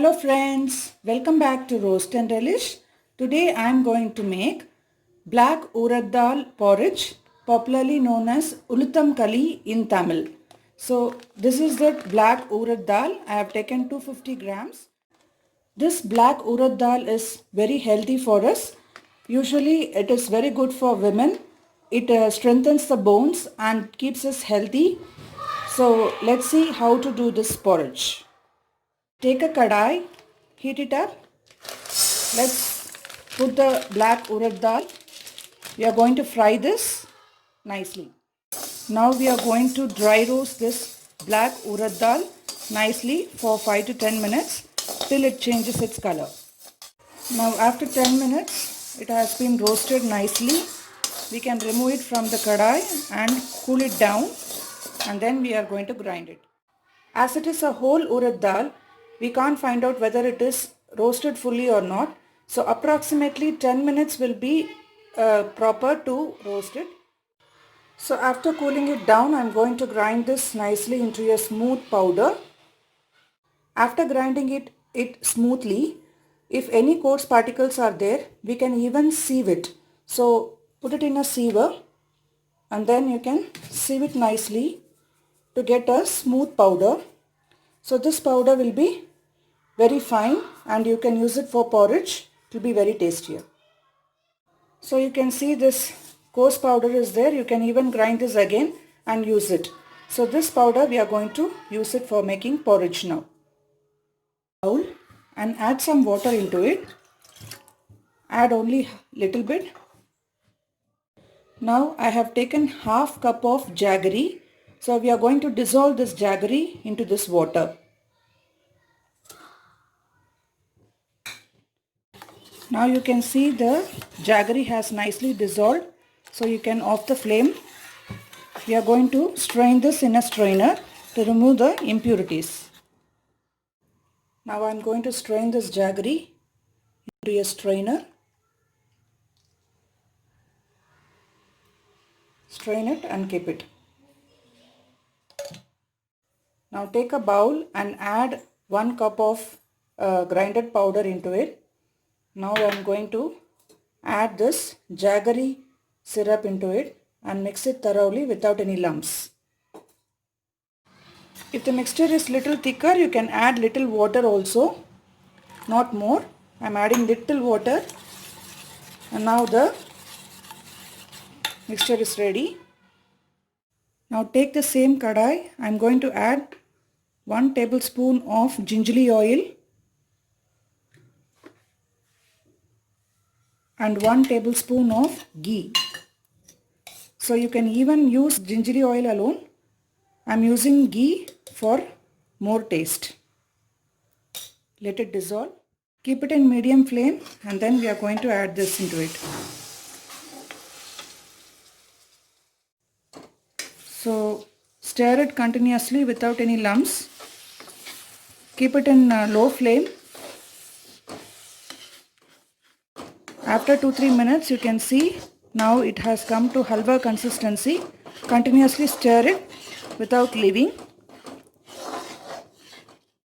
Hello friends, welcome back to Roast and Relish. Today I am going to make black urad dal porridge, popularly known as Ulutham Kali in Tamil. So this is the black urad dal. I have taken 250 grams. This black urad dal is very healthy for us. Usually it is very good for women. It strengthens the bones and keeps us healthy. So let's see how to do this porridge. Take a kadai, heat it up. Let's put the black urad dal. We are going to fry this nicely. Now we are going to dry roast this black urad dal nicely for 5 to 10 minutes till it changes its color. Now after 10 minutes it has been roasted nicely. We can remove it from the kadai and cool it down, and then we are going to grind it. As it is a whole urad dal, we can't find out whether it is roasted fully or not. So approximately 10 minutes will be proper to roast it. So after cooling it down, I am going to grind this nicely into a smooth powder. After grinding it smoothly, if any coarse particles are there, we can even sieve it. So put it in a siever and then you can sieve it nicely to get a smooth powder. So this powder will be very fine and you can use it for porridge. It will be very tastier. So you can see this coarse powder is there. You can even grind this again and use it. So this powder we are going to use it for making porridge now. Bowl and add some water into it. Add only little bit. Now I have taken half cup of jaggery. So we are going to dissolve this jaggery into this water. Now you can see the jaggery has nicely dissolved. So you can off the flame. We are going to strain this in a strainer to remove the impurities. Now I am going to strain this jaggery into a strainer. Strain it and keep it. Now take a bowl and add 1 cup of grinded powder into it. Now I am going to add this jaggery syrup into it and mix it thoroughly without any lumps. If the mixture is little thicker, you can add little water also, not more. I am adding little water and now the mixture is ready. Now take the same kadai. I am going to add 1 tablespoon of gingerly oil and 1 tablespoon of ghee. So you can even use gingerly oil alone. I am using ghee for more taste. Let it dissolve. Keep it in medium flame and then we are going to add this into it. So stir it continuously without any lumps. Keep it in low flame. After 2-3 minutes you can see now it has come to halwa consistency. Continuously stir it without leaving.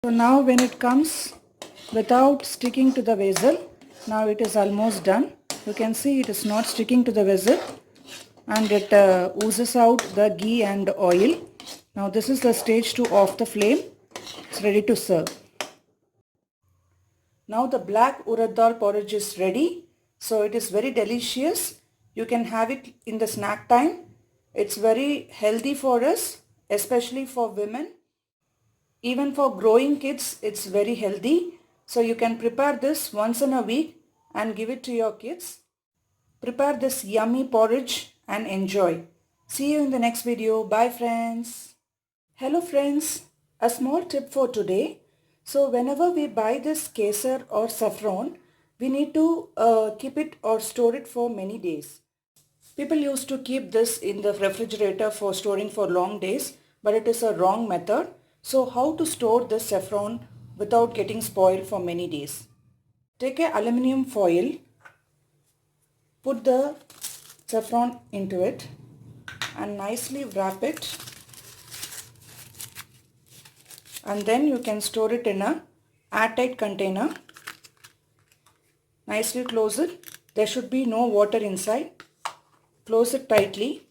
So now when it comes without sticking to the vessel, now it is almost done. You can see it is not sticking to the vessel and it oozes out the ghee and oil. Now this is the stage to off the flame. It's ready to serve. Now the black urad dal porridge is ready. So it is very delicious. You can have it in the snack time. It's very healthy for us, especially for women. Even for growing kids, it's very healthy. So you can prepare this once in a week and give it to your kids. Prepare this yummy porridge and enjoy. See you in the next video. Bye friends. Hello friends. A small tip for today. So whenever we buy this kesar or saffron, we need to keep it or store it for many days. People used to keep this in the refrigerator for storing for long days, but it is a wrong method. So how to store this saffron without getting spoiled for many days? Take a aluminium foil, put the saffron into it and nicely wrap it, and then you can store it in a airtight container. Nicely close it. There should be no water inside. Close it tightly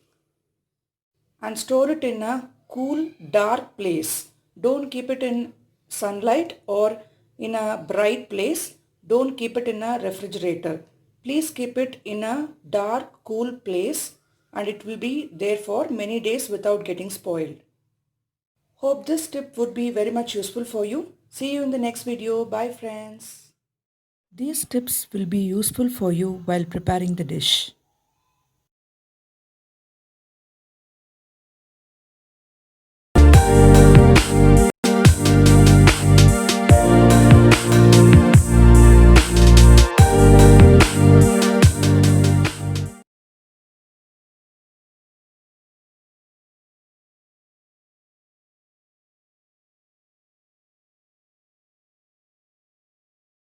and store it in a cool, dark place. Don't keep it in sunlight or in a bright place. Don't keep it in a refrigerator. Please keep it in a dark, cool place and it will be there for many days without getting spoiled. Hope this tip would be very much useful for you. See you in the next video. Bye friends. These tips will be useful for you while preparing the dish.